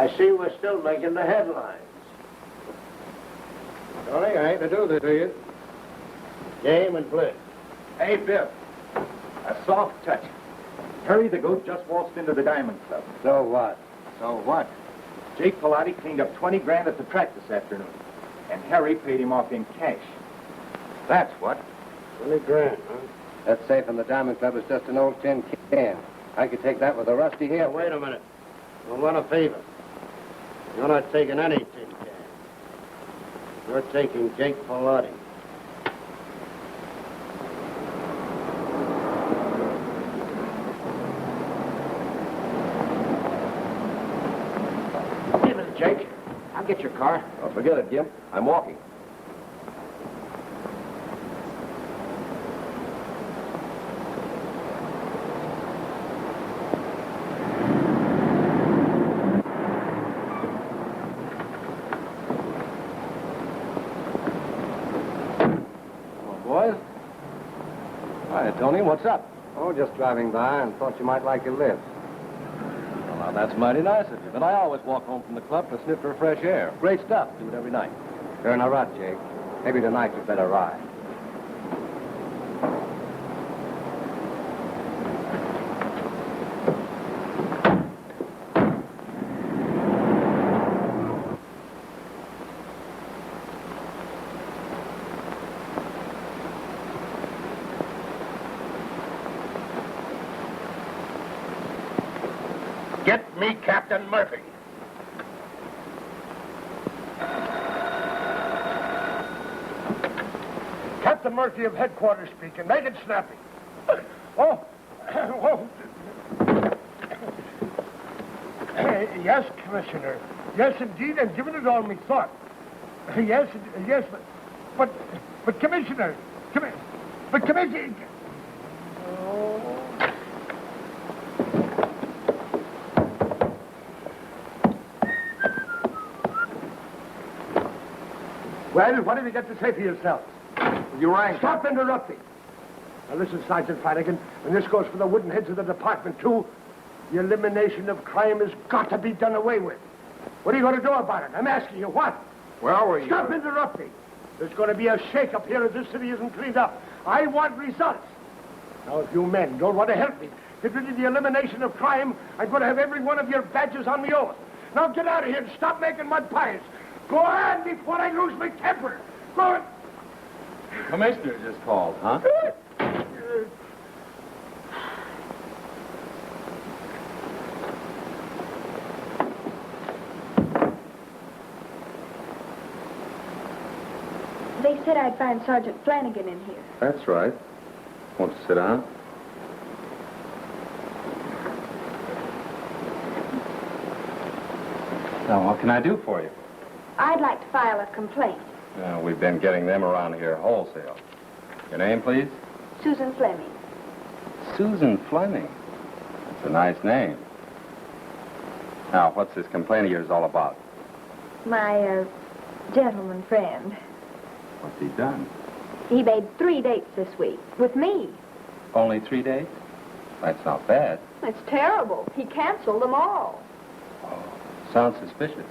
I see we're still making the headlines. Tony, I hate to do this to you. Game and blitz. Hey, Biff. A soft touch. Harry the Goat just waltzed into the Diamond Club. So what? So what? Jake Pilati cleaned up 20 grand at the track this afternoon. And Harry paid him off in cash. That's what. 20 grand, huh? That safe in the Diamond Club is just an old tin can. I could take that with a rusty heel. Now, wait a minute. I want a favor. You're not taking any tin can. You're taking Jake Pilati. Wait a minute, Jake. I'll get your car. Oh, forget it, Jim. I'm walking. Tony, what's up? Oh, just driving by and thought you might like your lift. Well, now, that's mighty nice of you, but I always walk home from the club to sniff for fresh air. Great stuff. Do it every night. You're in a rut, Jake. Maybe tonight you'd better ride. Get me Captain Murphy. Captain Murphy of headquarters speaking. Make it snappy. Oh. Yes, Commissioner. Yes, indeed, and given it all me thought. Yes, but Commissioner, Commissioner. Oh. Well, what have you got to say for yourself? You rang. Stop interrupting. Now listen, Sergeant Flanigan, and this goes for the wooden heads of the department, too. The elimination of crime has got to be done away with. What are you going to do about it? I'm asking you, what? Well, were you... Stop interrupting. There's going to be a shake-up here if this city isn't cleaned up. I want results. Now, if you men don't want to help me get rid of the elimination of crime, I'm going to have every one of your badges on the oath. Now get out of here and stop making mud pies. Go on before I lose my temper. Go on. The commissioner just called, huh? They said I'd find Sergeant Flanigan in here. That's right. Want to sit down? Now, what can I do for you? I'd like to file a complaint. We've been getting them around here wholesale. Your name, please? Susan Fleming. Susan Fleming. That's a nice name. Now, what's this complaint of yours all about? My, gentleman friend. What's he done? He made 3 dates this week. With me. Only 3 days? That's not bad. It's terrible. He canceled them all. Oh, sounds suspicious.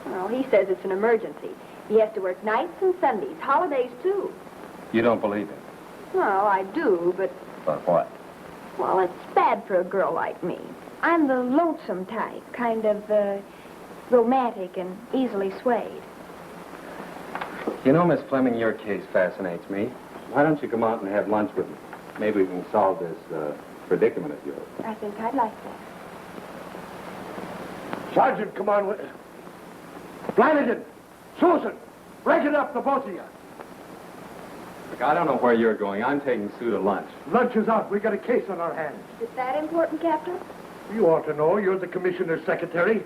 Well, he says it's an emergency. He has to work nights and Sundays, holidays, too. You don't believe it? Well, I do, but... But what? Well, it's bad for a girl like me. I'm the lonesome type, kind of, romantic and easily swayed. You know, Miss Fleming, your case fascinates me. Why don't you come out and have lunch with me? Maybe we can solve this, predicament of yours. I think I'd like that. Sergeant, come on with it. Flanigan, Susan, break it up, the both of you. Look, I don't know where you're going. I'm taking Sue to lunch. Lunch is out. We got a case on our hands. Is that important, Captain? You ought to know. You're the commissioner's secretary.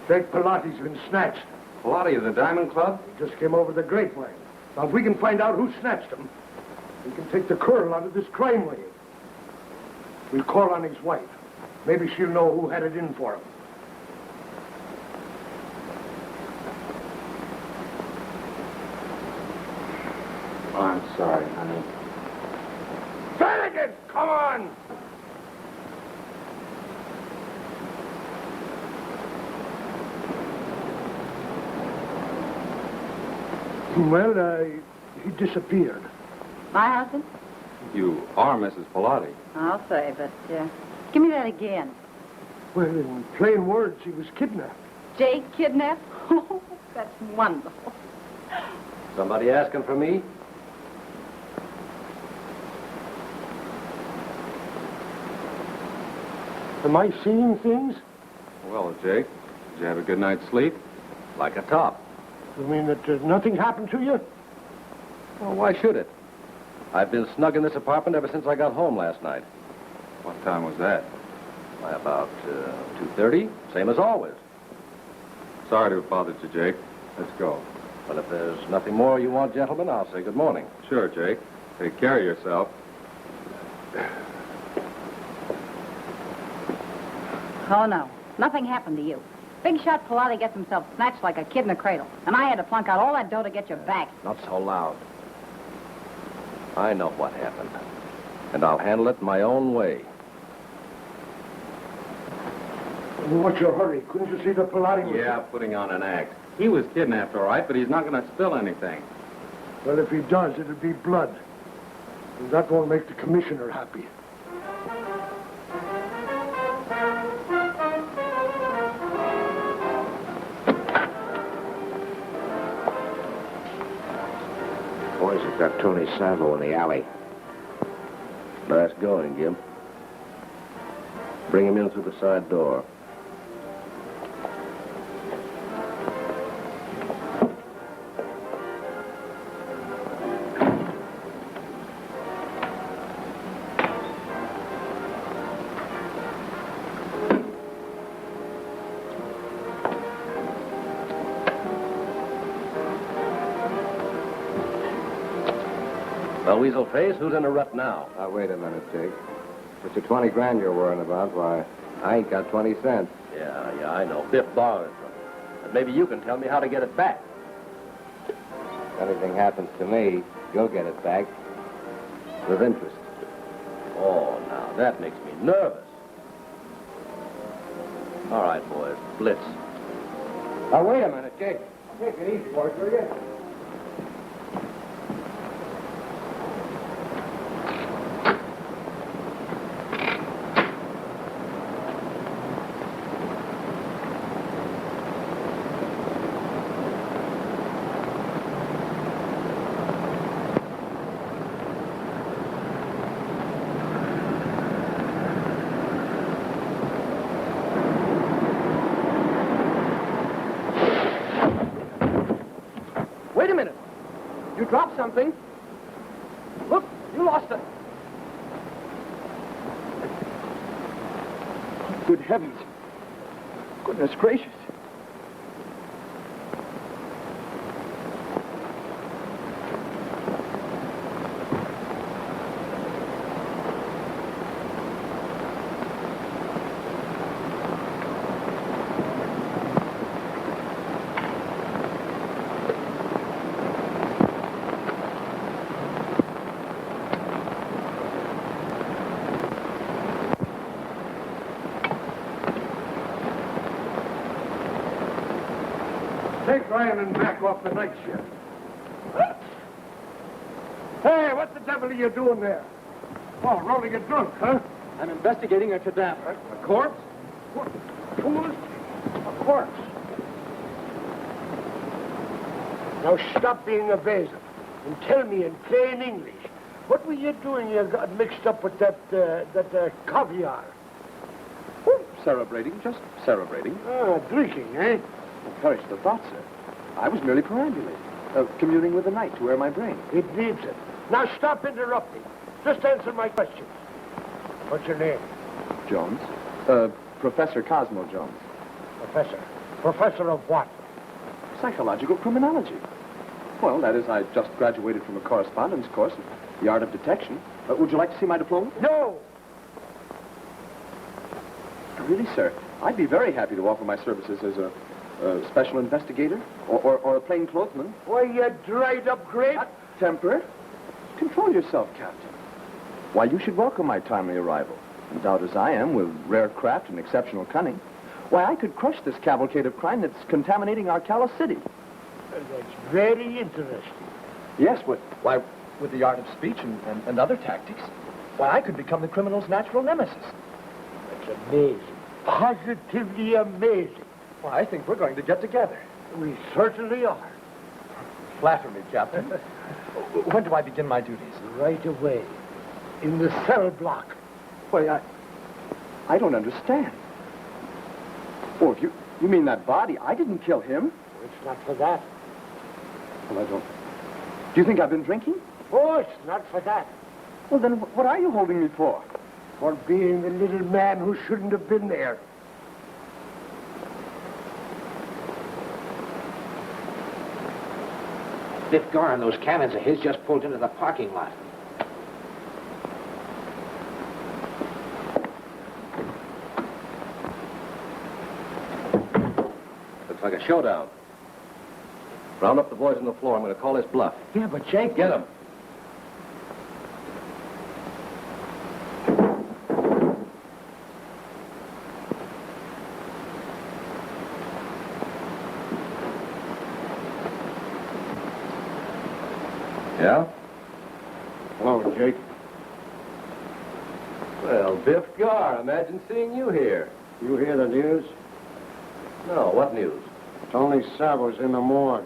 Jake Pilati's been snatched. Pilati of the Diamond Club? He just came over the grapevine. Now, if we can find out who snatched him, we can take the curl out of this crime wave. We'll call on his wife. Maybe she'll know who had it in for him. Oh, I'm sorry, honey. Flanigan, come on! Well, he disappeared. My husband? You are Mrs. Pilati. I'll say, but give me that again. Well, in plain words, he was kidnapped. Jake kidnapped? Oh, that's wonderful. Somebody asking for me? Am I seeing things? Well, Jake, did you have a good night's sleep? Like a top. You mean that nothing happened to you? Well, why should it? I've been snug in this apartment ever since I got home last night. What time was that? By about 2:30, same as always. Sorry to have bothered you, Jake. Let's go. But if there's nothing more you want, gentlemen, I'll say good morning. Sure, Jake. Take care of yourself. Oh, no. Nothing happened to you. Big shot Pilati gets himself snatched like a kid in a cradle. And I had to plunk out all that dough to get you back. Not so loud. I know what happened. And I'll handle it my own way. What's your hurry? Couldn't you see the Pilati was... Yeah, putting on an act. He was kidnapped, all right, but he's not going to spill anything. Well, if he does, it'll be blood. And that won't make the commissioner happy. Boys have got Tony Salvo in the alley. Nice going, Jim. Bring him in through the side door. Well, Weasel Face, who's in a rut now? Now, wait a minute, Jake. It's your 20 grand you're worrying about. Why, I ain't got 20 cents. Yeah, I know. Biff borrowed it from me. But maybe you can tell me how to get it back. If anything happens to me, you'll get it back. With interest. Oh, now, that makes me nervous. All right, boys, blitz. Now, wait a minute, Jake. Take it easy, boys, will you? Wait a minute. You dropped something. Look, you lost it. Good heavens. Goodness gracious. Take Ryan and Mac off the night shift. Hey, what the devil are you doing there? Oh, rolling a drunk, huh? I'm investigating a cadaver. A corpse? What? Fools? A corpse. Now stop being evasive and tell me in plain English, what were you doing you got mixed up with that caviar? Celebrating, just celebrating. Ah, drinking, eh? Encourage the thought, sir. I was merely perambulating, communing with the night to air my brain. It needs it. Now stop interrupting. Just answer my questions. What's your name? Jones? Professor Cosmo Jones. Professor. Professor of what? Psychological criminology. Well, that is, I just graduated from a correspondence course in the art of detection. Would you like to see my diploma? No! Really, sir, I'd be very happy to offer my services as a special investigator or a plainclothesman. Why, you dried-up grape? Temper. Control yourself, Captain. Why, you should welcome my timely arrival. Endowed as I am with rare craft and exceptional cunning. Why, I could crush this cavalcade of crime that's contaminating our callous city. Well, that's very interesting. Yes, why, with the art of speech and other tactics, why, I could become the criminal's natural nemesis. That's amazing. Positively amazing. Well, I think we're going to get together. We certainly are. Flatter me, Captain. When do I begin my duties? Right away. In the cell block. Why, I don't understand. Oh, if you mean that body, I didn't kill him. It's not for that. Well, I don't. Do you think I've been drinking? Oh, it's not for that. Well, then what are you holding me for? For being the little man who shouldn't have been there. Biff Gar and those cannons of his just pulled into the parking lot. Looks like a showdown. Round up the boys on the floor. I'm going to call this bluff. Yeah, but Jake... Get them. Yeah? Hello, Jake. Well, Biff Gar, imagine seeing you here. You hear the news? No, what news? Tony Savo's in the morgue.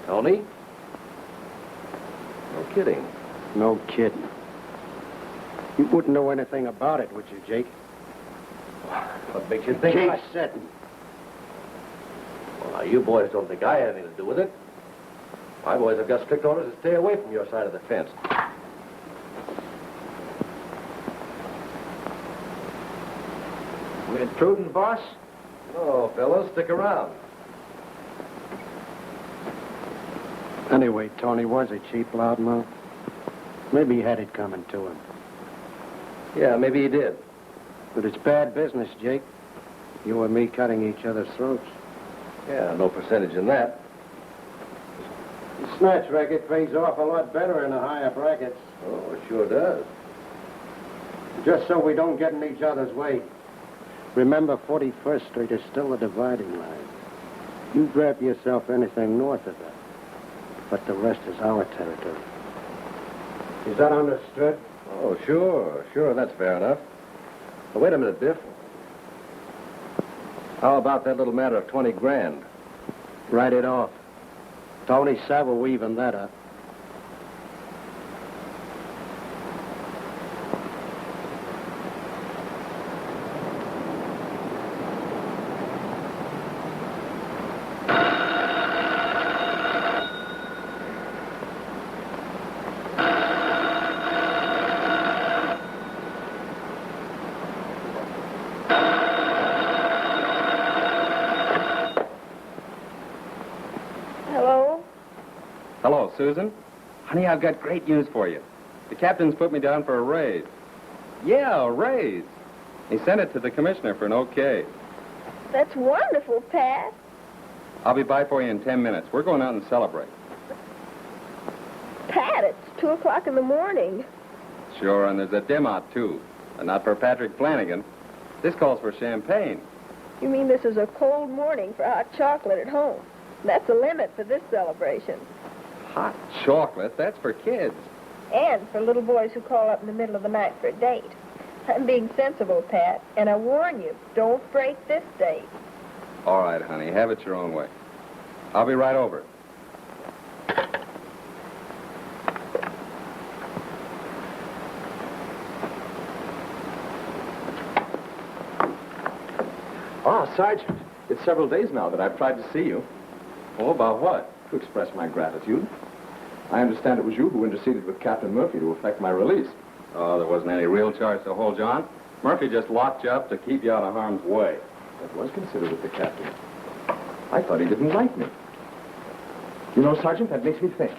Tony? No kidding. No kidding. You wouldn't know anything about it, would you, Jake? What makes you think Jake's setting. Well, now, you boys don't think I had anything to do with it. My boys have got strict orders to stay away from your side of the fence. We intruding, boss? No, fellas, stick around. Anyway, Tony was a cheap loudmouth. Maybe he had it coming to him. Yeah, maybe he did. But it's bad business, Jake. You and me cutting each other's throats. Yeah, no percentage in that. The snatch racket pays off a lot better in the higher brackets. Oh, it sure does. Just so we don't get in each other's way. Remember, 41st Street is still a dividing line. You grab yourself anything north of that. But the rest is our territory. Is that understood? Oh, sure, that's fair enough. But wait a minute, Biff. How about that little matter of 20 grand? Write it off. Tony Savo weaving that up. Hello, Susan. Honey, I've got great news for you. The captain's put me down for a raise. Yeah, a raise. He sent it to the commissioner for an okay. That's wonderful, Pat. I'll be by for you in 10 minutes. We're going out and celebrate. Pat, it's 2 o'clock in the morning. Sure, and there's a dim out, too. And not for Patrick Flanigan. This calls for champagne. You mean this is a cold morning for hot chocolate at home? That's the limit for this celebration. Hot chocolate? That's for kids. And for little boys who call up in the middle of the night for a date. I'm being sensible, Pat, and I warn you, don't break this date. All right, honey, have it your own way. I'll be right over. Ah, Sergeant, it's several days now that I've tried to see you. Oh, about what? To express my gratitude. I understand it was you who interceded with Captain Murphy to effect my release. Oh, there wasn't any real charge to hold you on. Murphy just locked you up to keep you out of harm's way. That was considered with the captain. I thought he didn't like me. You know, Sergeant, that makes me think.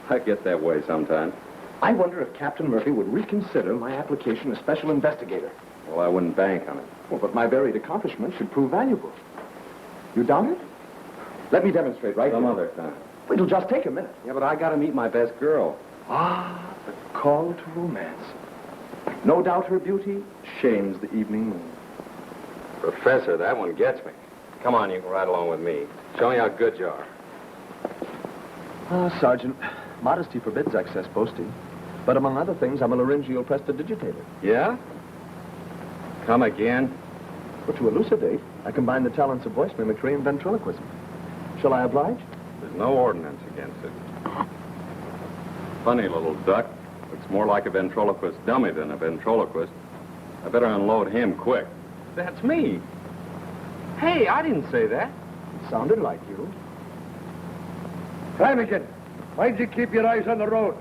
I get that way sometimes. I wonder if Captain Murphy would reconsider my application as special investigator. Well, I wouldn't bank on it. Well, but my varied accomplishments should prove valuable. You doubt it? Let me demonstrate right Some here. other time. It'll just take a minute. Yeah, but I gotta meet my best girl. Ah, the call to romance. No doubt her beauty shames the evening moon. Professor, that one gets me. Come on, you can ride along with me. Show me how good you are. Sergeant, modesty forbids excess boasting. But among other things, I'm a laryngeal prestidigitator. Yeah? Come again? But to elucidate, I combine the talents of voice mimicry and ventriloquism. Shall I oblige? There's no ordinance against it. Funny little duck. Looks more like a ventriloquist dummy than a ventriloquist. I better unload him quick. That's me. Hey, I didn't say that. It sounded like you. Flanigan, mind you keep your eyes on the road.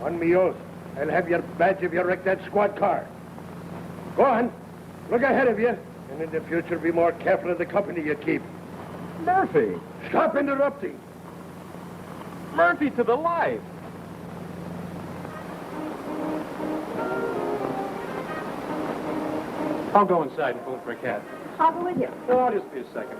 On me oath, I'll have your badge if you wreck that squad car. Go on. Look ahead of you. And in the future, be more careful of the company you keep. Murphy! Stop interrupting. Murphy to the life. I'll go inside and phone for a cab. I'll go with you. No, I'll just be a second.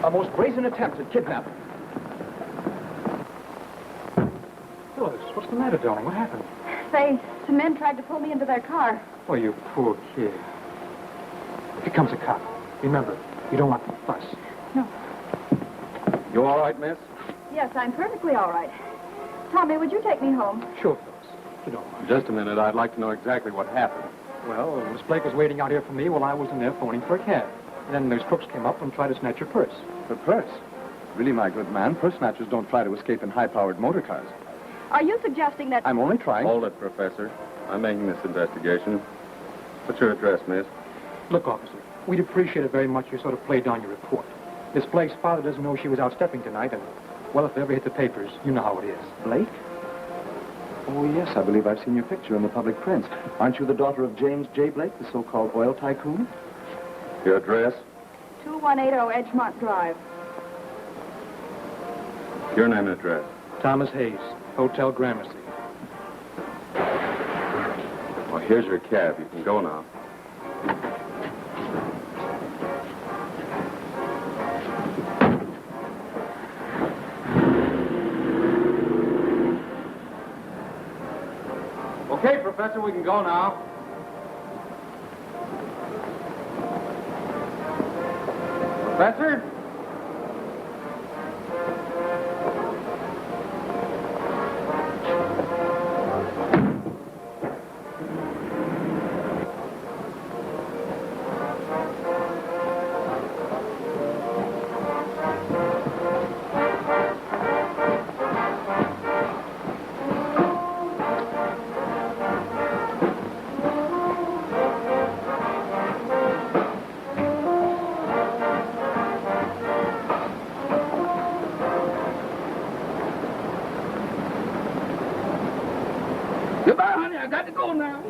A most brazen attempt at kidnapping. Phyllis, what's the matter, darling? What happened? Some men tried to pull me into their car. Oh, you poor kid. Here comes a cop. Remember, you don't want to fuss. No. You all right, miss? Yes, I'm perfectly all right. Tommy, would you take me home? Sure, Phyllis. You don't mind. Just a minute. I'd like to know exactly what happened. Well, Miss Blake was waiting out here for me while I was in there phoning for a cab. And then those crooks came up and tried to snatch your purse. Her purse? Really, my good man, purse snatchers don't try to escape in high-powered motor cars. Are you suggesting that... I'm only trying... Hold it, Professor. I'm making this investigation. What's your address, miss? Look, officer, we'd appreciate it very much if you sort of played down your report. Miss Blake's father doesn't know she was out stepping tonight, and, well, if they ever hit the papers, you know how it is. Blake? Oh, yes, I believe I've seen your picture in the public prints. Aren't you the daughter of James J. Blake, the so-called oil tycoon? Your address? 2180 Edgemont Drive. Your name and address. Thomas Hayes, Hotel Gramercy. Well, here's your cab. You can go now. Okay, Professor, we can go now. Professor? Goodbye, honey. I got to go now.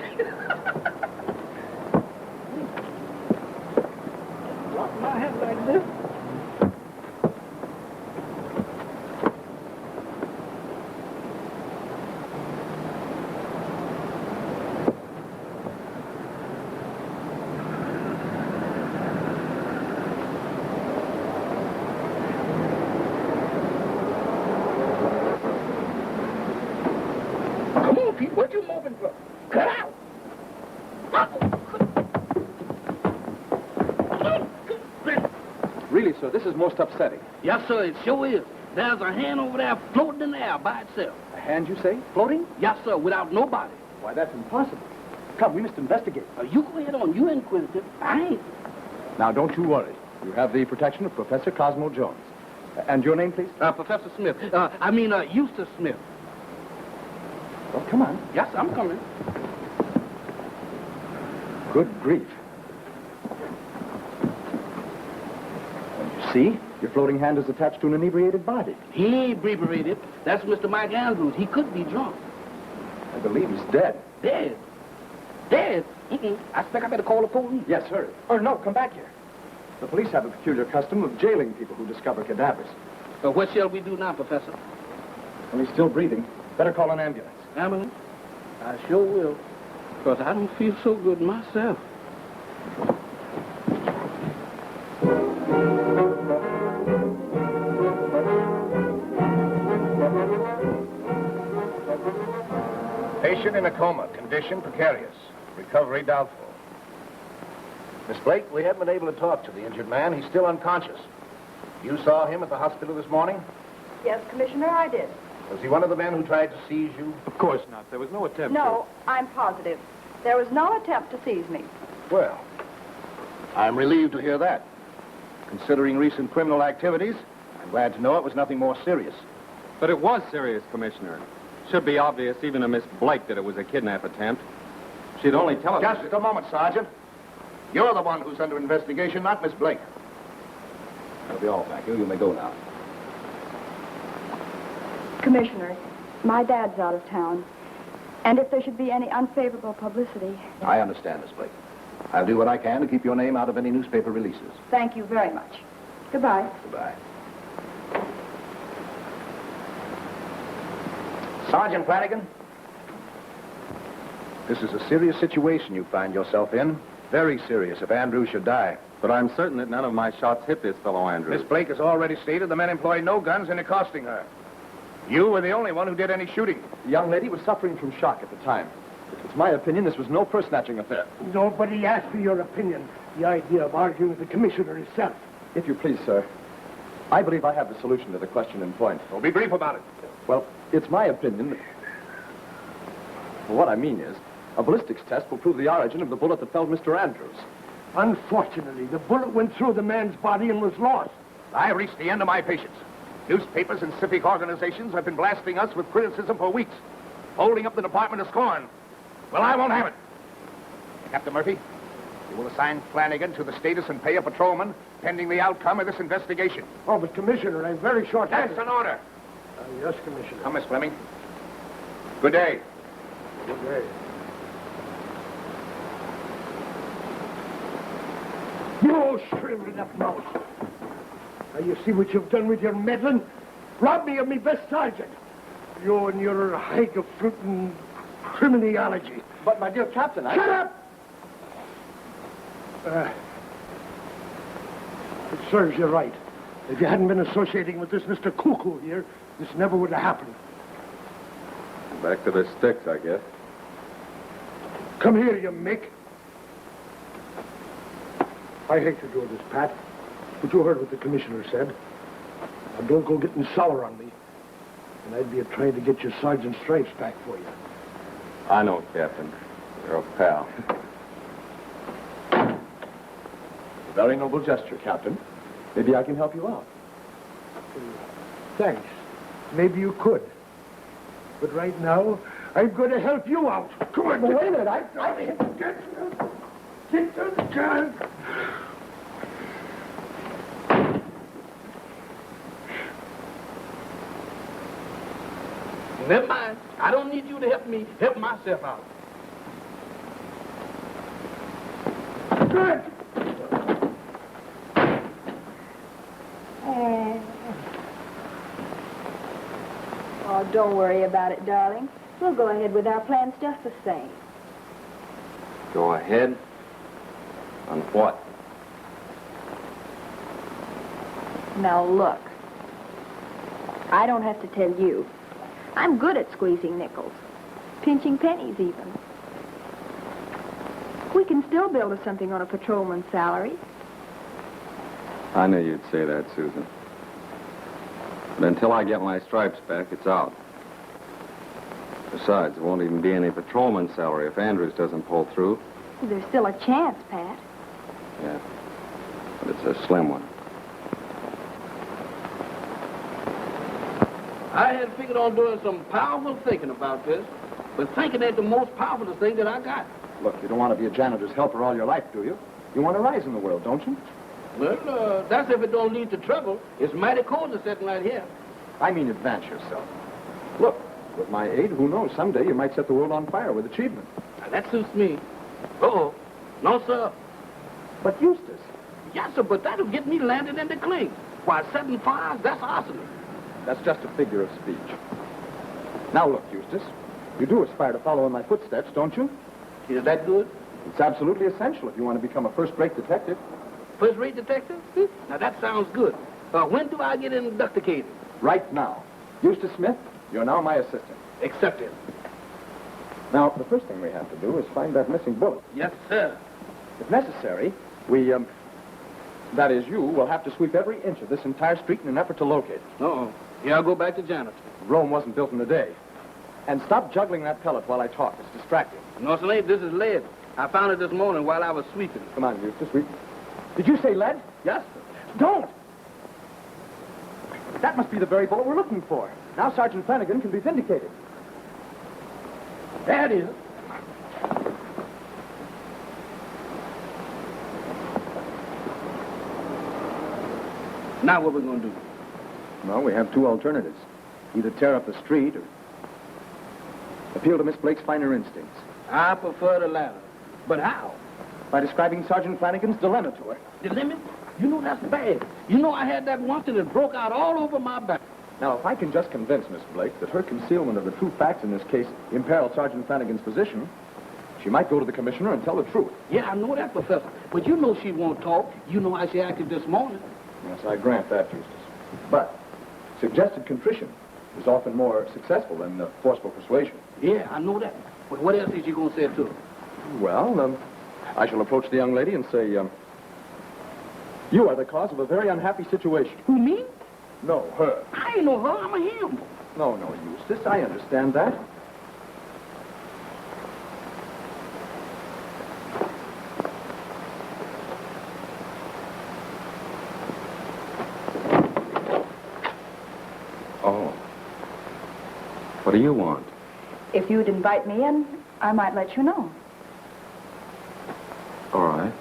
Drop my head like this. Come on, Pete. What you moving for? Cut out. Really, sir, this is most upsetting. Yes, sir, it sure is. There's a hand over there floating in the air by itself. A hand, you say? Floating? Yes, sir, without nobody. Why, that's impossible. Come, we must investigate. You go ahead on. You inquisitive. I ain't. Now, don't you worry. You have the protection of Professor Cosmo Jones. And your name, please? Professor Smith. Eustace Smith. Well, come on. Yes, I'm coming. Good grief. See? Your floating hand is attached to an inebriated body. He ain't inebriated. That's Mr. Mike Andrews. He could be drunk. I believe he's dead. Dead? Dead? I expect I better call the police. Yes, hurry. Or no, come back here. The police have a peculiar custom of jailing people who discover cadavers. But what shall we do now, Professor? Well, he's still breathing. Better call an ambulance. Ambulance? I sure will. Because I don't feel so good myself. Patient in a coma, condition precarious, recovery doubtful. Miss Blake, we haven't been able to talk to the injured man. He's still unconscious. You saw him at the hospital this morning? Yes, Commissioner, I did. Was he one of the men who tried to seize you? Of course not. There was no attempt No, I'm positive. There was no attempt to seize me. Well, I'm relieved to hear that. Considering recent criminal activities, I'm glad to know it was nothing more serious. But it was serious, Commissioner. Should be obvious even to Miss Blake that it was a kidnap attempt. She'd only tell us... Just a moment, Sergeant. You're the one who's under investigation, not Miss Blake. That'll be all, thank you. You may go now. Commissioner, my dad's out of town. And if there should be any unfavorable publicity... I understand, Miss Blake. I'll do what I can to keep your name out of any newspaper releases. Thank you very much. Goodbye. Goodbye. Sergeant Flanigan, this is a serious situation you find yourself in. Very serious if Andrews should die. But I'm certain that none of my shots hit this fellow Andrews. Miss Blake has already stated the men employed no guns in accosting her. You were the only one who did any shooting. The young lady was suffering from shock at the time. It's my opinion this was no purse-snatching affair. Nobody asked for your opinion. The idea of arguing with the commissioner himself. If you please, sir, I believe I have the solution to the question in point. Well, be brief about it. Well, it's my opinion that... Well, what I mean is, a ballistics test will prove the origin of the bullet that felled Mr. Andrews. Unfortunately, the bullet went through the man's body and was lost. I've reached the end of my patience. Newspapers and civic organizations have been blasting us with criticism for weeks, holding up the department to scorn. Well, I won't have it. Captain Murphy, you will assign Flanigan to the status and pay of patrolman pending the outcome of this investigation. Oh, but Commissioner, I'm very short-handed. That's an order. Yes, Commissioner. Come, Miss Fleming. Good day. Good day. You shriveled up mouse. Now you see what you've done with your meddling? Robbed me of me best sergeant. You and your highfalutin criminology. But, my dear Captain, I... Shut up! It serves you right. If you hadn't been associating with this Mr. Cuckoo here, this never would have happened. Back to the sticks, I guess. Come here, you Mick. I hate to do this, Pat, but you heard what the commissioner said. Now, don't go getting sour on me. And I'd be trying to get your sergeant's stripes back for you. I know, Captain. You're a pal. A very noble gesture, Captain. Maybe I can help you out. Thanks. Maybe you could. But right now, I'm going to help you out. Come on. Wait a minute. Get to the gun. Never mind. I don't need you to help me help myself out. Good. Oh, don't worry about it, darling. We'll go ahead with our plans just the same. Go ahead? On what? Now, look. I don't have to tell you. I'm good at squeezing nickels. Pinching pennies, even. We can still build us something on a patrolman's salary. I knew you'd say that, Susan. But until I get my stripes back, it's out. Besides, there won't even be any patrolman's salary if Andrews doesn't pull through. There's still a chance, Pat. Yeah, but it's a slim one. I had figured on doing some powerful thinking about this, but thinking ain't the most powerful thing that I got. Look, you don't want to be a janitor's helper all your life, do you? You want to rise in the world, don't you? Well, that's if it don't lead to trouble. It's mighty cozy sitting right here. I mean advance yourself. Look, with my aid, who knows, someday you might set the world on fire with achievement. Now, that suits me. Uh-oh. No, sir. But Eustace. Yes, sir, but that'll get me landed in the clink. Why, setting fires, that's arson. That's just a figure of speech. Now look, Eustace, you do aspire to follow in my footsteps, don't you? Is that good? It's absolutely essential if you want to become a first-rate detective. First-rate detective? Now, that sounds good. When do I get inducticated? Right now. Eustace Smith, you're now my assistant. Accepted. Now, the first thing we have to do is find that missing bullet. Yes, sir. If necessary, that is, you will have to sweep every inch of this entire street in an effort to locate it. Uh-oh. Here I'll go back to janitor. Rome wasn't built in a day. And stop juggling that pellet while I talk. It's distracting. No, sir, ain't. This is lead. I found it this morning while I was sweeping. Come on, Eustace. Did you say lead? Yes, sir. Don't! That must be the very bullet we're looking for. Now Sergeant Flanigan can be vindicated. There it is. Now what we're going to do? Well, we have two alternatives. Either tear up the street or appeal to Miss Blake's finer instincts. I prefer the latter. But how? By describing Sergeant Flanigan's dilemma to her. Dilemma? You know that's bad. You know I had that once and it broke out all over my back. Now, if I can just convince Miss Blake that her concealment of the true facts in this case imperil Sergeant Flanigan's position, she might go to the commissioner and tell the truth. Yeah, I know that, Professor. But you know she won't talk. You know how she acted this morning. Yes, I grant that, Eustace. But suggested contrition is often more successful than forceful persuasion. Yeah, I know that. But what else is she going to say to her? Well, I shall approach the young lady and say, you are the cause of a very unhappy situation. Who, me? No, her. I ain't know her. I'm a him. No, Eustace, I understand that. Oh. What do you want? If you'd invite me in, I might let you know. All right.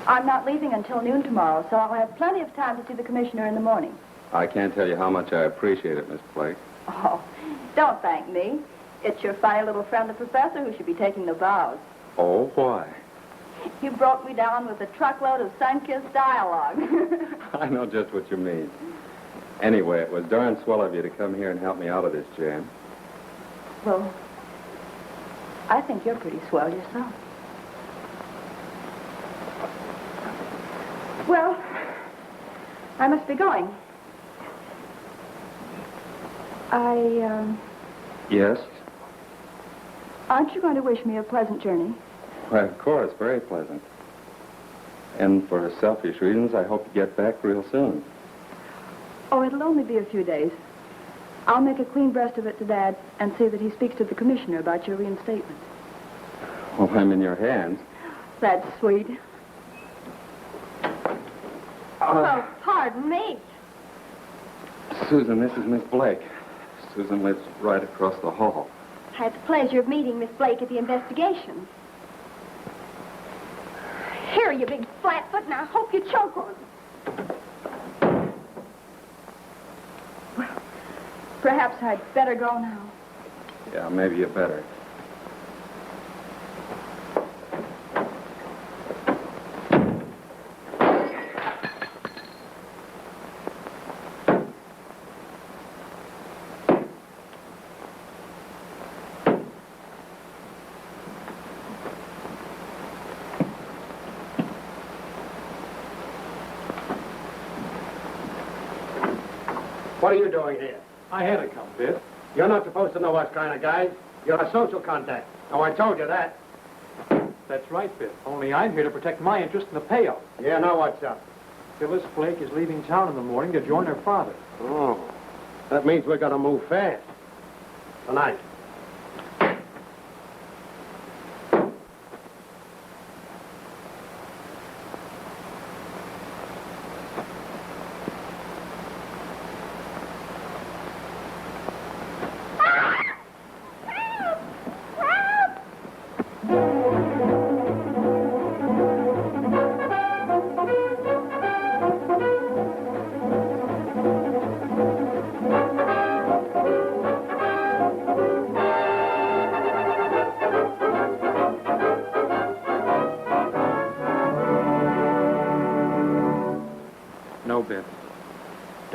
I'm not leaving until noon tomorrow, so I'll have plenty of time to see the commissioner in the morning. I can't tell you how much I appreciate it, Miss Blake. Oh, don't thank me. It's your funny little friend, the professor, who should be taking the vows. Oh, why? You broke me down with a truckload of sun-kissed dialogue. I know just what you mean. Anyway, it was darn swell of you to come here and help me out of this jam. Well, I think you're pretty swell yourself. Well, I must be going. Yes? Aren't you going to wish me a pleasant journey? Why, of course, very pleasant. And for selfish reasons, I hope to get back real soon. Oh, it'll only be a few days. I'll make a clean breast of it to Dad and say that he speaks to the commissioner about your reinstatement. Well, I'm in your hands. That's sweet. Oh, pardon me. Susan, this is Miss Blake. Susan lives right across the hall. I had the pleasure of meeting Miss Blake at the investigation. Here, you big flatfoot, and I hope you choke on it. Well, perhaps I'd better go now. Yeah, maybe you better. What are you doing here? I had to come, Biff. You're not supposed to know us kind of guys. You're a social contact. Oh, I told you that. That's right, Biff. Only I'm here to protect my interest in the payout. Yeah, now what's up? Phyllis Blake is leaving town in the morning to join her father. Oh, that means we're going to move fast. Tonight.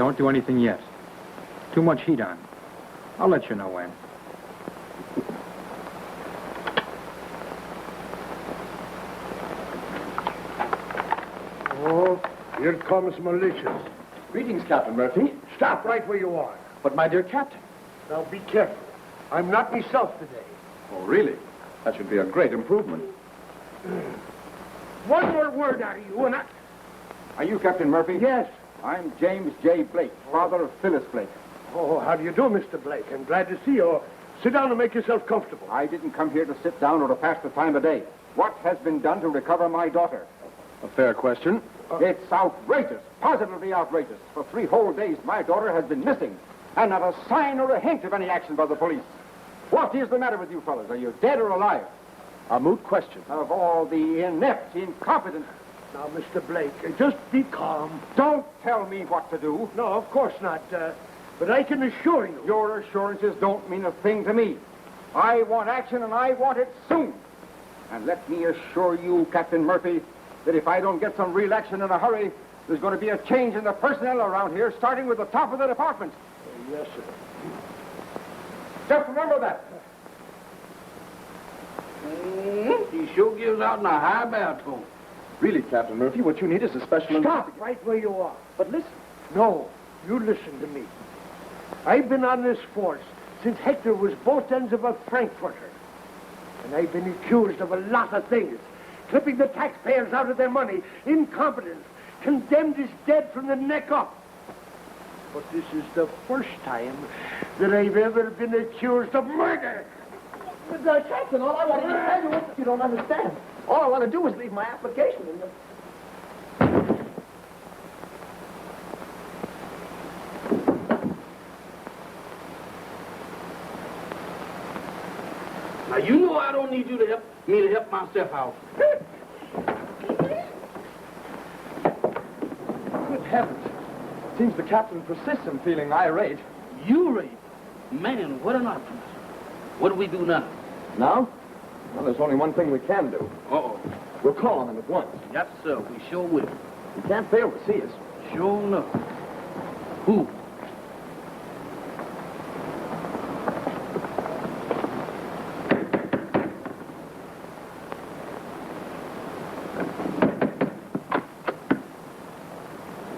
Don't do anything yet. Too much heat on. I'll let you know when. Oh, here comes malicious. Greetings, Captain Murphy. Stop right where you are. But, my dear Captain. Now be careful. I'm not myself today. Oh, really? That should be a great improvement. One more word out of you, and I... Are you Captain Murphy? Yes. I'm James J. Blake, father of Phyllis Blake. Oh, how do you do, Mr. Blake? I'm glad to see you. Sit down and make yourself comfortable. I didn't come here to sit down or to pass the time of day. What has been done to recover my daughter? A fair question. It's outrageous, positively outrageous. For 3 whole days, my daughter has been missing, and not a sign or a hint of any action by the police. What is the matter with you fellas? Are you dead or alive? A moot question. Of all the inept, incompetent... Now, Mr. Blake, just be calm. Don't tell me what to do. No, of course not. But I can assure you... Your assurances don't mean a thing to me. I want action, and I want it soon. And let me assure you, Captain Murphy, that if I don't get some real action in a hurry, there's going to be a change in the personnel around here, starting with the top of the department. Yes, sir. Just remember that. He sure gives out in a high baritone. Really, Captain Murphy, what you need is a special... Stop right where you are. But listen. No, you listen to me. I've been on this force since Hector was both ends of a Frankfurter. And I've been accused of a lot of things. Clipping the taxpayers out of their money, incompetence, condemned as dead from the neck up. But this is the first time that I've ever been accused of murder. But, Captain, all I want to tell you is that you don't understand. All I want to do is leave my application in the... Now, you know I don't need you to help me to help myself out. Good heavens. Seems the captain persists in feeling irate. You rate? Man, what an optimist. What do we do now? Now? Well, there's only one thing we can do. Uh-oh. We'll call on him at once. Yes, sir. We sure will. He can't fail to see us. Sure enough. Who?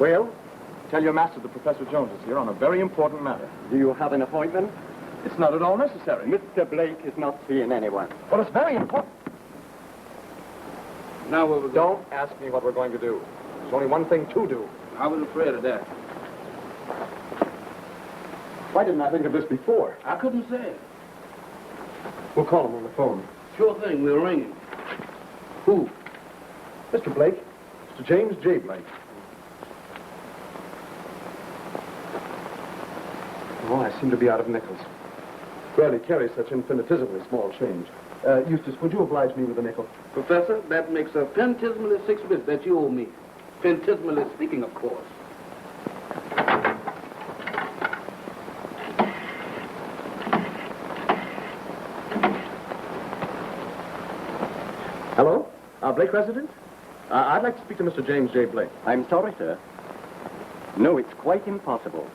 Well, tell your master that Professor Jones is here on a very important matter. Do you have an appointment? It's not at all necessary. Mr. Blake is not seeing anyone. Well, it's very important. Now what we're going... Don't ask me what we're going to do. There's only one thing to do. I was afraid of that. Why didn't I think of this before? I couldn't say it. We'll call him on the phone. Sure thing. We'll ring him. Who? Mr. Blake. Mr. James J. Blake. Oh, I seem to be out of nickels. Rarely carry such infinitesimally small change. Eustace, would you oblige me with a nickel? Professor, that makes a pentesimally 6 bits that you owe me. Pentesimally speaking, of course. Hello? Blake resident? I'd like to speak to Mr. James J. Blake. I'm sorry, sir. No, it's quite impossible.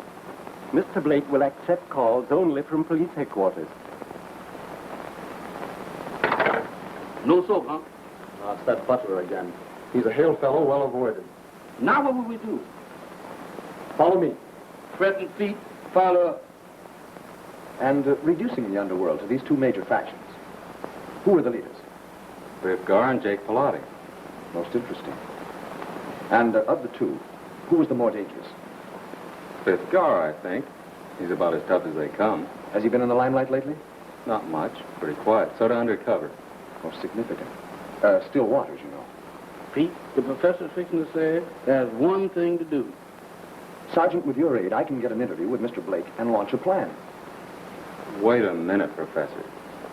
Mr. Blake will accept calls only from police headquarters. No soap, huh? It's that butler again. He's a hail fellow well avoided. Now what will we do? Follow me. Threaten feet, follow up. And reducing the underworld to these 2 major factions. Who are the leaders? Edgar and Jake Pilati. Most interesting. And of the 2, who was the more dangerous? Edgar, I think. He's about as tough as they come. Has he been in the limelight lately? Not much. Pretty quiet. Sort of undercover. Most significant. Still waters, you know. Pete, the professor's fixing to say there's one thing to do. Sergeant, with your aid, I can get an interview with Mr. Blake and launch a plan. Wait a minute, Professor.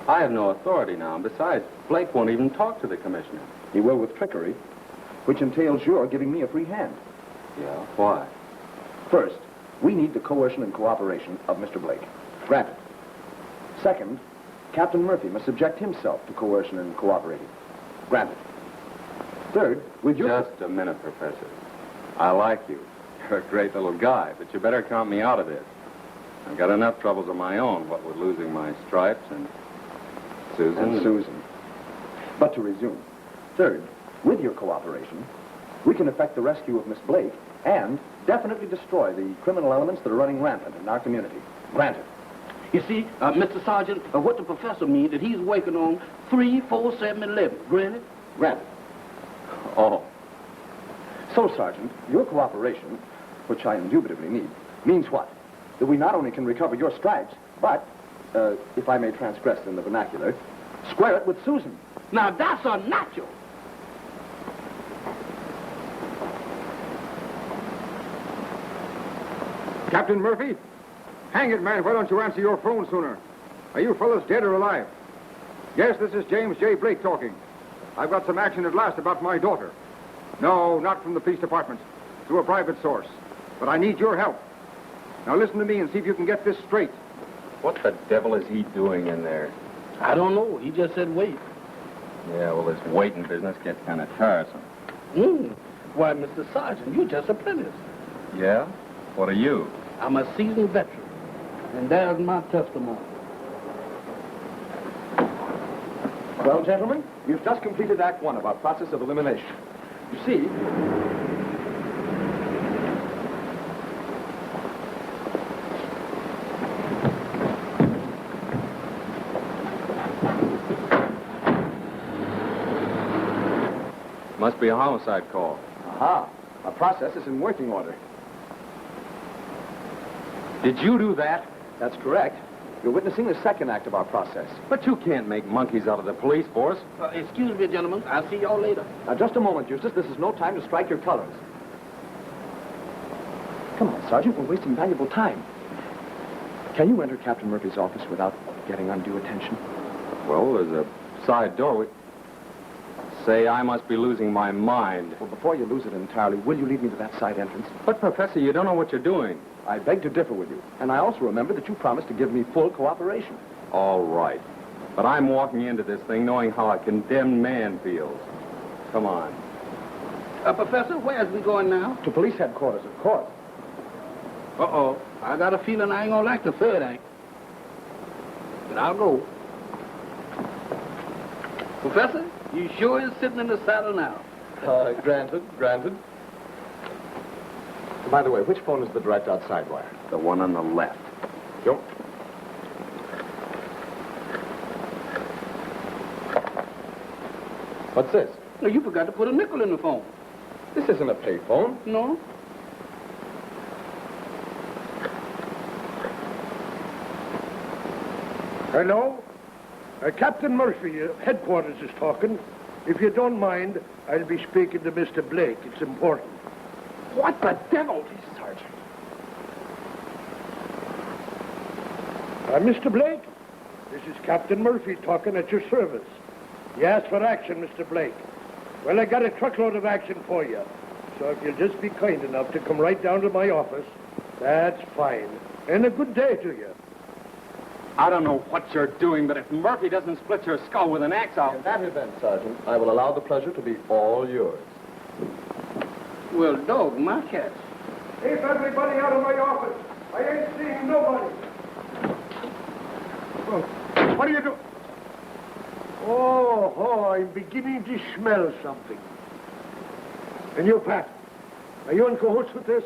I have no authority now, and besides, Blake won't even talk to the commissioner. He will with trickery, which entails your giving me a free hand. Yeah, why? First, we need the coercion and cooperation of Mr. Blake. Granted. Second, Captain Murphy must subject himself to coercion and cooperating. Granted. Third, with your... Just a minute, Professor. I like you. You're a great little guy, but you better count me out of this. I've got enough troubles of my own, what with losing my stripes and Susan. But to resume. Third, with your cooperation, we can effect the rescue of Miss Blake and definitely destroy the criminal elements that are running rampant in our community. Granted. You see, Mr. Sergeant, what the professor means that he's working on 3, 4, 7, 11. Granted? Granted. Oh. So, Sergeant, your cooperation, which I indubitably need, means what? That we not only can recover your stripes, but, if I may transgress in the vernacular, square it with Susan. Now, that's unnatural. Captain Murphy? Hang it, man, why don't you answer your phone sooner? Are you fellas dead or alive? Yes, this is James J. Blake talking. I've got some action at last about my daughter. No, not from the police department. Through a private source. But I need your help. Now listen to me and see if you can get this straight. What the devil is he doing in there? I don't know. He just said wait. Yeah, well, this waiting business gets kind of tiresome. Why, Mr. Sergeant, you're just apprentice. Yeah? What are you? I'm a seasoned veteran. And there's my testimony. Well, gentlemen, we've just completed Act 1 of our process of elimination. You see... Must be a homicide call. Aha. Our process is in working order. Did you do that? That's correct. You're witnessing the second act of our process. But you can't make monkeys out of the police force. Excuse me, gentlemen. I'll see y'all later. Now, just a moment, Eustace. This is no time to strike your colors. Come on, Sergeant. We're wasting valuable time. Can you enter Captain Murphy's office without getting undue attention? Well, there's a side door. Say, I must be losing my mind. Well, before you lose it entirely, will you lead me to that side entrance? But, Professor, you don't know what you're doing. I beg to differ with you. And I also remember that you promised to give me full cooperation. All right. But I'm walking into this thing knowing how a condemned man feels. Come on. Professor, where's we going now? To police headquarters, of course. Uh-oh. I got a feeling I ain't gonna like the third act. But I'll go. Professor, you sure is sitting in the saddle now. Granted. By the way, which phone is the direct outside wire? The one on the left. Yo. What's this? No, you forgot to put a nickel in the phone. This isn't a pay phone. No? Hello? Captain Murphy, headquarters is talking. If you don't mind, I'll be speaking to Mr. Blake. It's important. What the devil? Sergeant. Mr. Blake, this is Captain Murphy talking at your service. You asked for action, Mr. Blake. Well, I got a truckload of action for you. So if you'll just be kind enough to come right down to my office, that's fine. And a good day to you. I don't know what you're doing, but if Murphy doesn't split your skull with an axe, I'll... In that event, Sergeant, I will allow the pleasure to be all yours. Well, dog, my cats. Keep everybody out of my office. I ain't seeing nobody. Oh, what are you doing? Oh, I'm beginning to smell something. And you, Pat, are you in cahoots with this?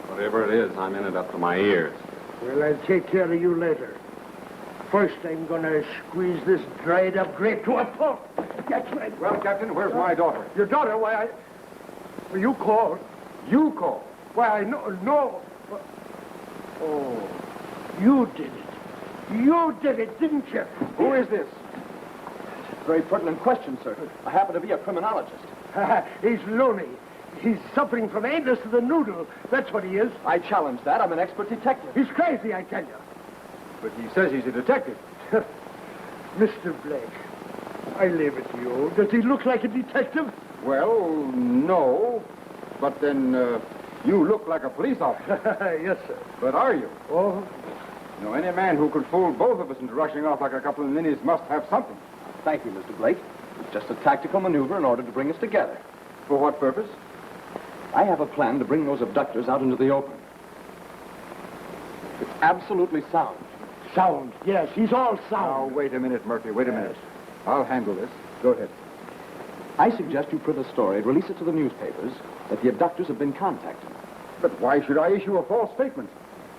Whatever it is, I'm in it up to my ears. Well, I'll take care of you later. First, I'm gonna squeeze this dried-up grape to a pulp. That's right. Well, Captain, where's my daughter? Your daughter? Why, Well, you called. You called? Why, no. Oh, you did it. You did it, didn't you? Who is this? Very pertinent question, sir. I happen to be a criminologist. He's loony. He's suffering from anus to the noodle. That's what he is. I challenge that. I'm an expert detective. He's crazy, I tell you. But he says he's a detective. Mr. Blake, I leave it to you. Does he look like a detective? Well, no. But then, you look like a police officer. Yes, sir. But are you? Oh. No, any man who could fool both of us into rushing off like a couple of ninnies must have something. Thank you, Mr. Blake. It's just a tactical maneuver in order to bring us together. For what purpose? I have a plan to bring those abductors out into the open. It's absolutely sound. Sound. Yes, he's all sound. Now, wait a minute, Murphy. Wait a minute. I'll handle this. Go ahead. I suggest you print a story, release it to the newspapers, that the abductors have been contacted. But why should I issue a false statement?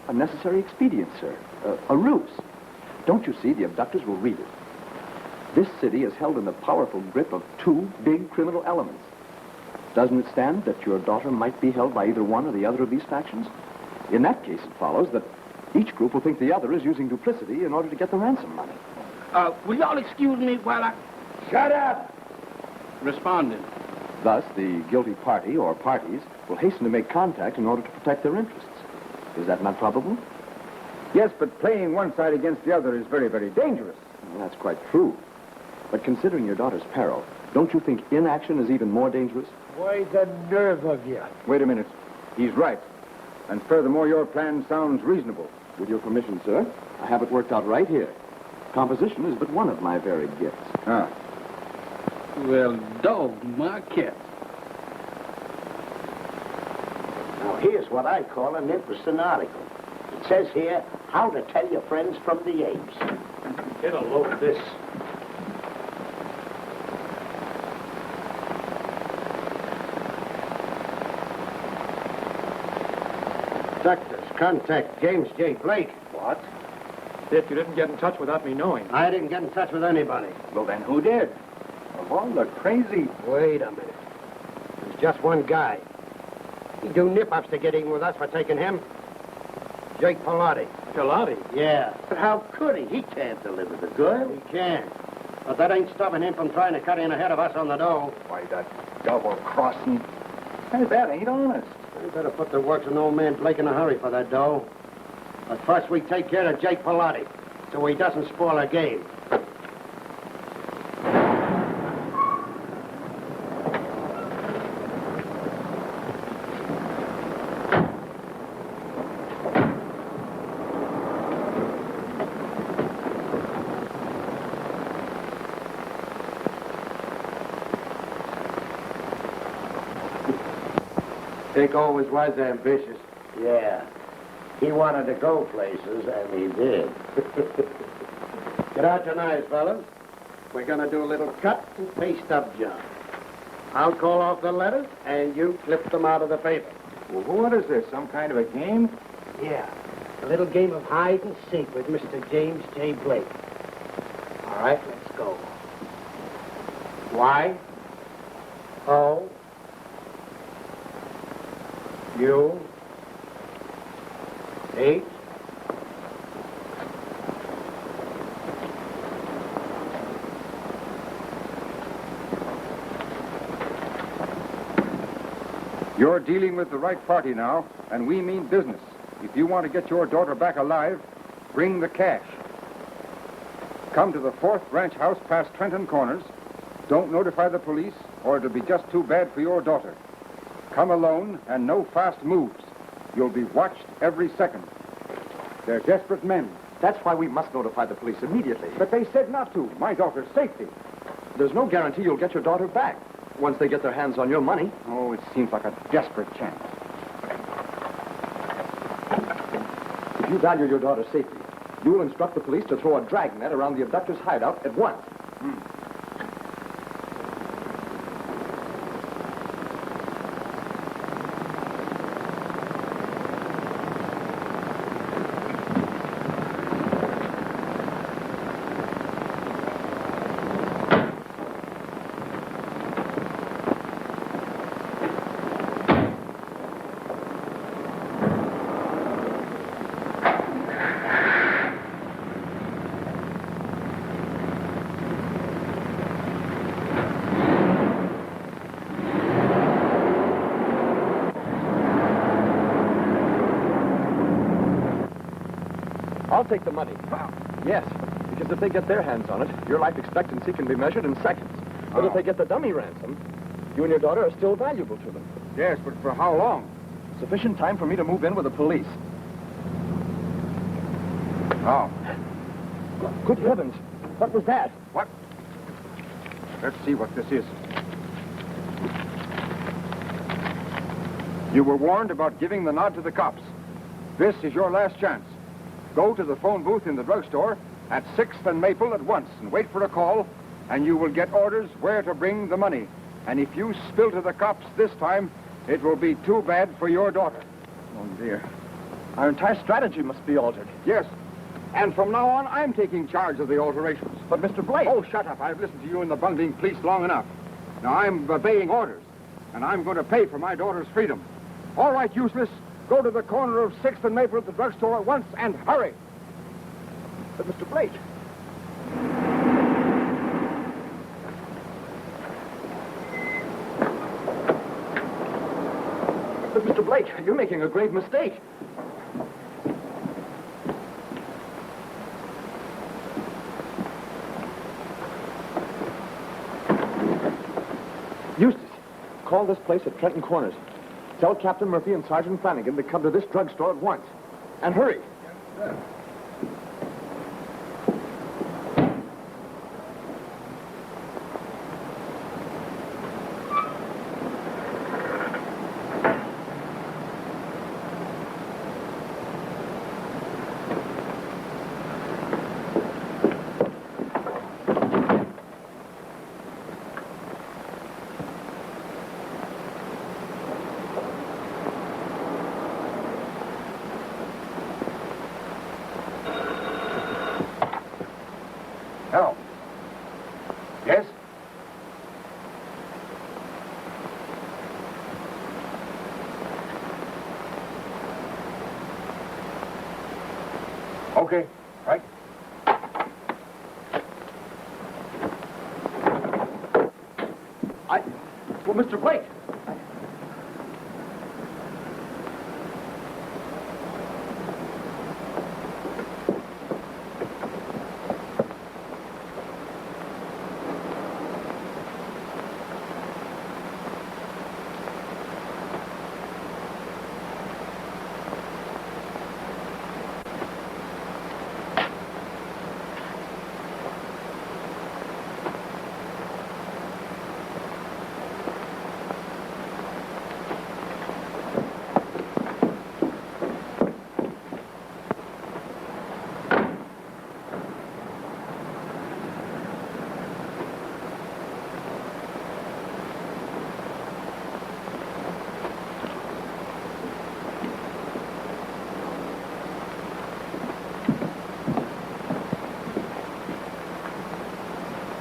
A necessary expedient, sir. A ruse. Don't you see, the abductors will read it. This city is held in the powerful grip of two big criminal elements. Doesn't it stand that your daughter might be held by either one or the other of these factions? In that case, it follows that each group will think the other is using duplicity in order to get the ransom money. Will y'all excuse me while I... Shut up! Responding. Thus, the guilty party or parties will hasten to make contact in order to protect their interests. Is that not probable? Yes, but playing one side against the other is very, very dangerous. Well, that's quite true. But considering your daughter's peril, don't you think inaction is even more dangerous? Why, the nerve of you. Wait a minute. He's right. And furthermore, your plan sounds reasonable. With your permission, sir, I have it worked out right here. Composition is but one of my varied gifts. Ah. Well, dog my cat. Now, here's what I call an interesting article. It says here, how to tell your friends from the apes. Get a load of this. Doctors, contact James J. Blake. What? Dick, you didn't get in touch without me knowing. I didn't get in touch with anybody. Well, then who did? Of all the crazy... Wait a minute. There's just one guy. He'd do nip-ups to get even with us for taking him. Jake Pilati. Pilati? Yeah. But how could he? He can't deliver the goods. He can't. But that ain't stopping him from trying to cut in ahead of us on the dough. Why, that double-crossing... Hey, that ain't honest. We better put the works of old man Blake in a hurry for that dough. But first we take care of Jake Pilati, so he doesn't spoil our game. Dick always was ambitious. Yeah. He wanted to go places, and he did. Get out your knives, fellas. We're going to do a little cut and paste up job. I'll call off the letters, and you clip them out of the paper. Well, what is this, some kind of a game? Yeah. A little game of hide and seek with Mr. James J. Blake. All right, let's go. Y. O. U. 8. You're dealing with the right party now, and we mean business. If you want to get your daughter back alive, bring the cash. Come to the 4th ranch house past Trenton Corners. Don't notify the police, or it'll be just too bad for your daughter. Come alone, and no fast moves. You'll be watched every second. They're desperate men. That's why we must notify the police immediately. But they said not to. My daughter's safety. There's no guarantee you'll get your daughter back once they get their hands on your money. Oh, it seems like a desperate chance. If you value your daughter's safety, you will instruct the police to throw a dragnet around the abductor's hideout at once. I'll take the money. Yes, because if they get their hands on it, your life expectancy can be measured in seconds. But if they get the dummy ransom, you and your daughter are still valuable to them. Yes, but for how long? Sufficient time for me to move in with the police. Oh. Good heavens. What was that? What? Let's see what this is. You were warned about giving the nod to the cops. This is your last chance. Go to the phone booth in the drugstore at 6th and Maple at once and wait for a call, and you will get orders where to bring the money. And if you spill to the cops this time, it will be too bad for your daughter. Oh, dear. Our entire strategy must be altered. Yes. And from now on, I'm taking charge of the alterations. But, Mr. Blake... Oh, shut up. I've listened to you and the bungling police long enough. Now, I'm obeying orders, and I'm going to pay for my daughter's freedom. All right, useless. Go to the corner of 6th and Maple at the drugstore at once, and hurry. But, Mr. Blake... But, Mr. Blake, you're making a grave mistake. Eustace, call this place at Trenton Corners. Tell Captain Murphy and Sergeant Flanigan to come to this drugstore at once. And hurry. Yes, sir. Hello. Yes? Okay, right. Well, Mr. Blake.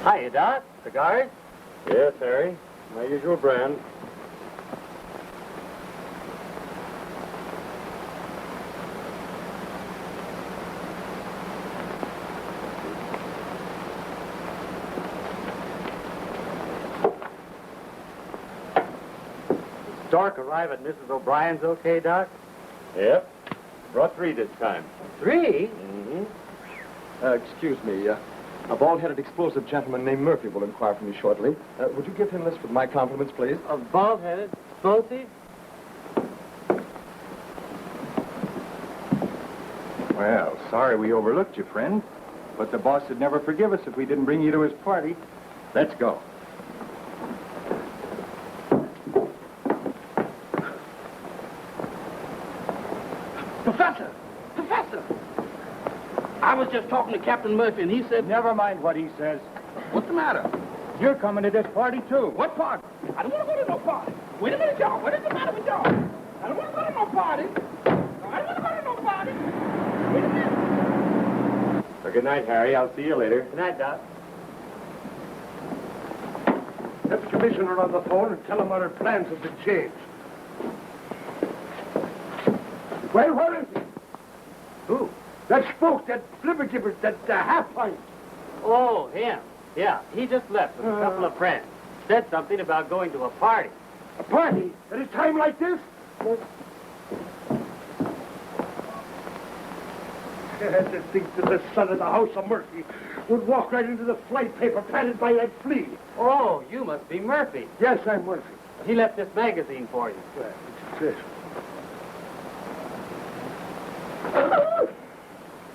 Hiya, Doc. Cigars? Yes, Harry. My usual brand. Stork arrive at Mrs. O'Brien's okay, Doc? Yep. Brought 3 this time. 3? Mm-hmm. Excuse me, a bald-headed explosive gentleman named Murphy will inquire from you shortly. Would you give him this with my compliments, please? A bald-headed? Explosive? Well, sorry we overlooked you, friend. But the boss would never forgive us if we didn't bring you to his party. Let's go. Professor! Professor! I was just talking to Captain Murphy, and he said... Never mind what he says. What's the matter? You're coming to this party, too. What party? I don't want to go to no party. Wait a minute, y'all. What is the matter with y'all? I don't want to go to no party. No, I don't want to go to no party. Wait a minute. Well, good night, Harry. I'll see you later. Good night, Doc. Get the commissioner on the phone and tell him our plans have been changed. Well, what is it? Who? That spook, that flibbergibber, that half-pint. Oh, him. Yeah, he just left with a couple of friends. Said something about going to a party. A party? At a time like this? To think that the son of the House of Murphy would walk right into the flight paper padded by that flea. Oh, you must be Murphy. Yes, I'm Murphy. He left this magazine for you. Well, it's this.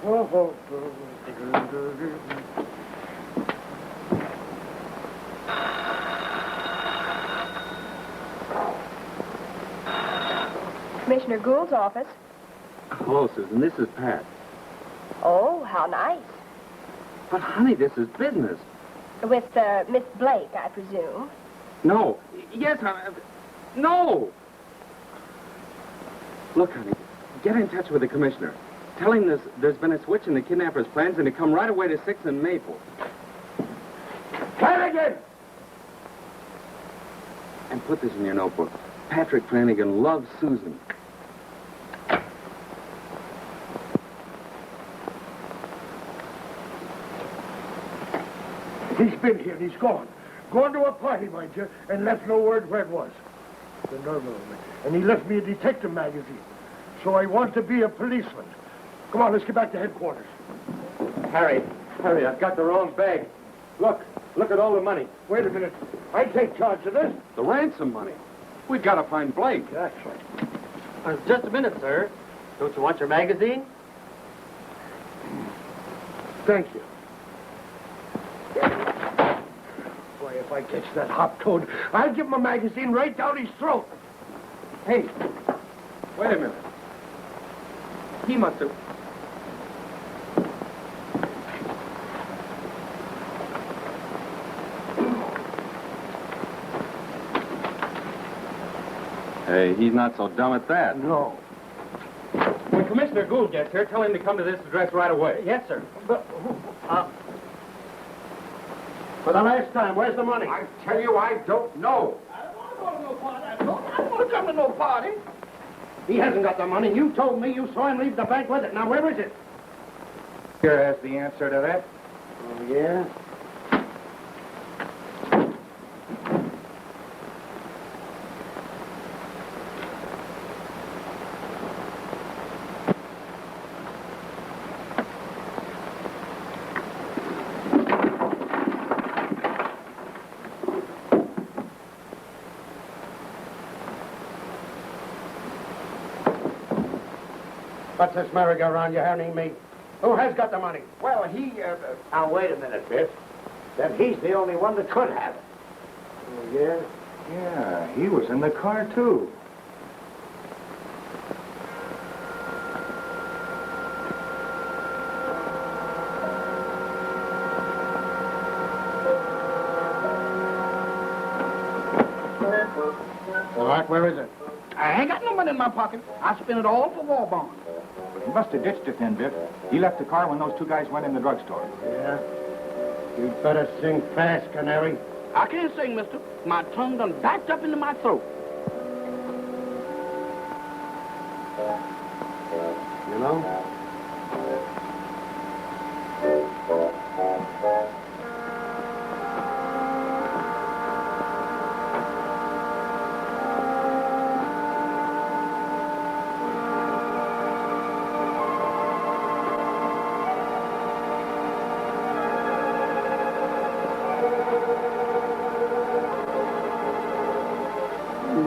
Oh. Commissioner Gould's office. Hello, Susan. This is Pat. Oh, how nice. But, honey, this is business. With Miss Blake, I presume. No. Yes, honey. No! Look, honey, get in touch with the commissioner. Tell him there's been a switch in the kidnapper's plans and to come right away to 6th and Maple. Flanigan! And put this in your notebook. Patrick Flanigan loves Susan. He's been here and he's gone. Gone to a party, mind you, and left no word where it was. The nerve of it. And he left me a detective magazine. So I want to be a policeman. Come on, let's get back to headquarters. Harry, I've got the wrong bag. Look at all the money. Wait a minute. I take charge of this. The ransom money. We've got to find Blake. Exactly. Just a minute, sir. Don't you want your magazine? Thank you. Boy, if I catch that hop toad, I'll give him a magazine right down his throat. Hey, wait a minute. He must have... Hey, he's not so dumb at that. No. When Commissioner Gould gets here, tell him to come to this address right away. Yes, sir. But, for the last time, where's the money? I tell you, I don't know. I don't want to go to no party. I don't want to come to no party. He hasn't got the money. You told me you saw him leave the bank with it. Now, where is it? Here has the answer to that. Oh, yeah? What's this merry-go-round you're handing me? Who has got the money? Well, Now, wait a minute, Biff. Then he's the only one that could have it. Oh, yeah? Yeah, he was in the car, too. All right, where is it? I ain't got no money in my pocket. I spent it all for war bonds. But he must have ditched it then, Biff. He left the car when those two guys went in the drugstore. Yeah? You'd better sing fast, Canary. I can't sing, mister. My tongue done backed up into my throat. You know?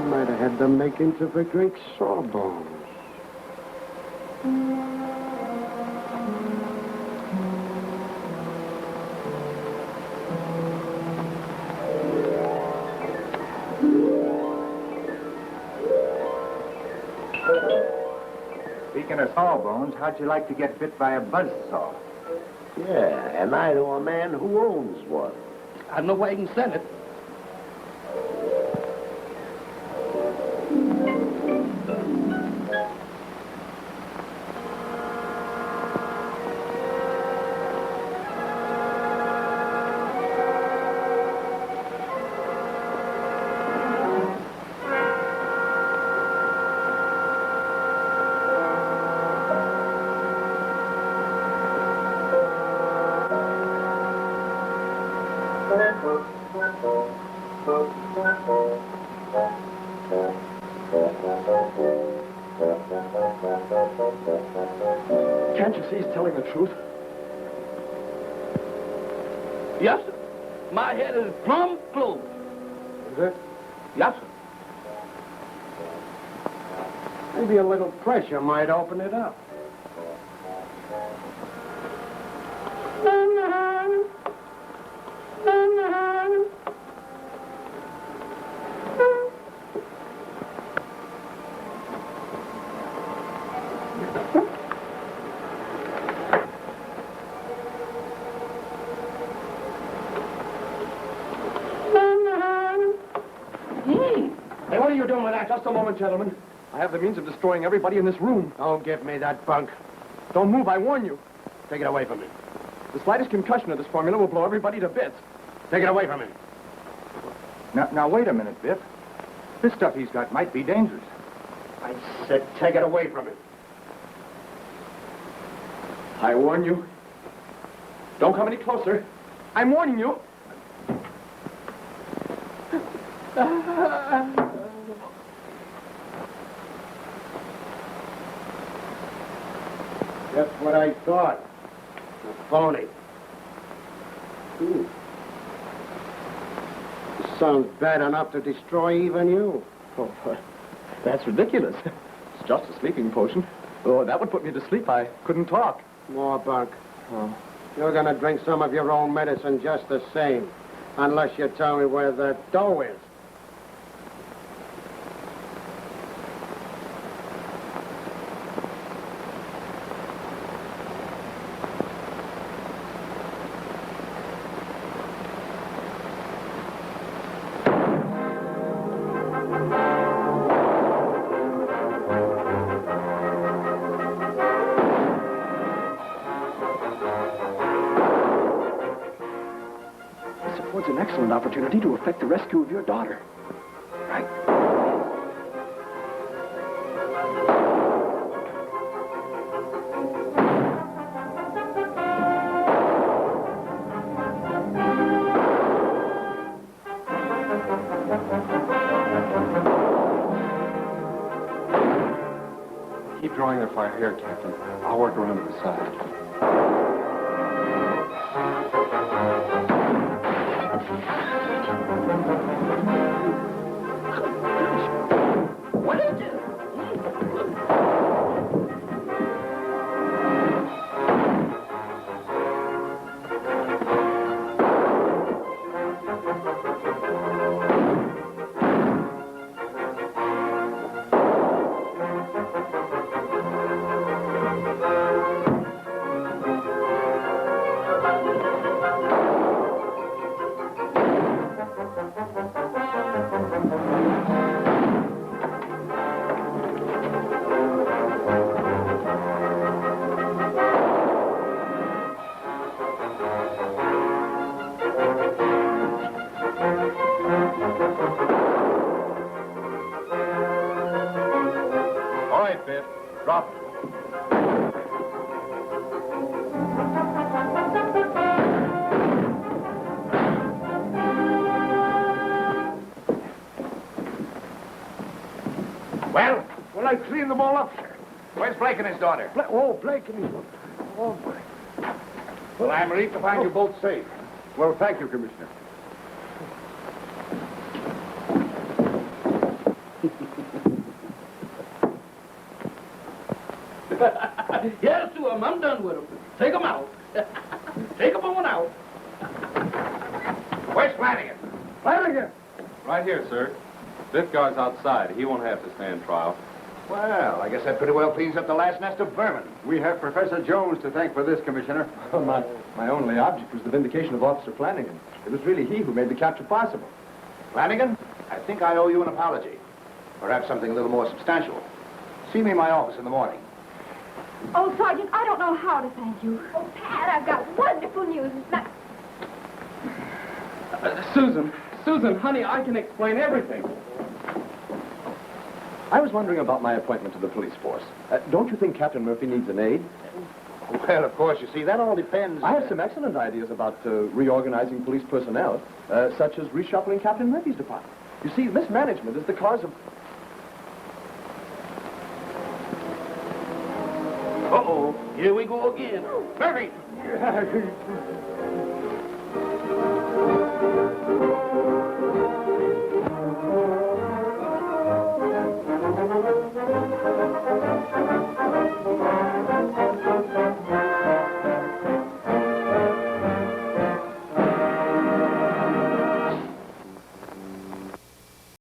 Might have had the makings of a great sawbones. Speaking of sawbones, how'd you like to get bit by a buzzsaw? Yeah, and I know a man who owns one. I know where you can sell it. Can't you see he's telling the truth? Yes, sir. My head is plumb closed. Is it? Yes, sir. Maybe a little pressure might open it up. that? Just a moment, gentlemen. I have the means of destroying everybody in this room. Don't give me that bunk. Don't move, I warn you. Take it away from me. The slightest concussion of this formula will blow everybody to bits. Take it away from me. Now, wait a minute, Biff. This stuff he's got might be dangerous. I said take it away from him. I warn you. Don't come any closer. I'm warning you. Just what I thought. A phony. This sounds bad enough to destroy even you. Oh, that's ridiculous. It's just a sleeping potion. Oh, that would put me to sleep. I couldn't talk. More bunk. Oh. You're going to drink some of your own medicine just the same, unless you tell me where the dough is. Affords an excellent opportunity to effect the rescue of your daughter. Right. Keep drawing their fire here, Captain. I'll work around to the side. What is it? Drop. Well? Well, I cleaned them all up, sir. Where's Blake and his daughter? Blake and his... Oh, my. Well, I'm relieved to find you both safe. Well, thank you, Commissioner. Yes, to him. I'm done with him. Take him out. Take him on out. Where's Flanigan? Flanigan! Right here, sir. Edgar's outside. He won't have to stand trial. Well, I guess that pretty well cleans up the last nest of vermin. We have Professor Jones to thank for this, Commissioner. My only object was the vindication of Officer Flanigan. It was really he who made the capture possible. Flanigan, I think I owe you an apology. Perhaps something a little more substantial. See me in my office in the morning. Oh, Sergeant, I don't know how to thank you. Oh, Pat, I've got wonderful news. It's not... Susan, honey, I can explain everything. I was wondering about my appointment to the police force. Don't you think Captain Murphy needs an aide? Well, of course, you see, that all depends... I have some excellent ideas about reorganizing police personnel, such as reshuffling Captain Murphy's department. You see, mismanagement is the cause of... Uh-oh. Here we go again. Murphy!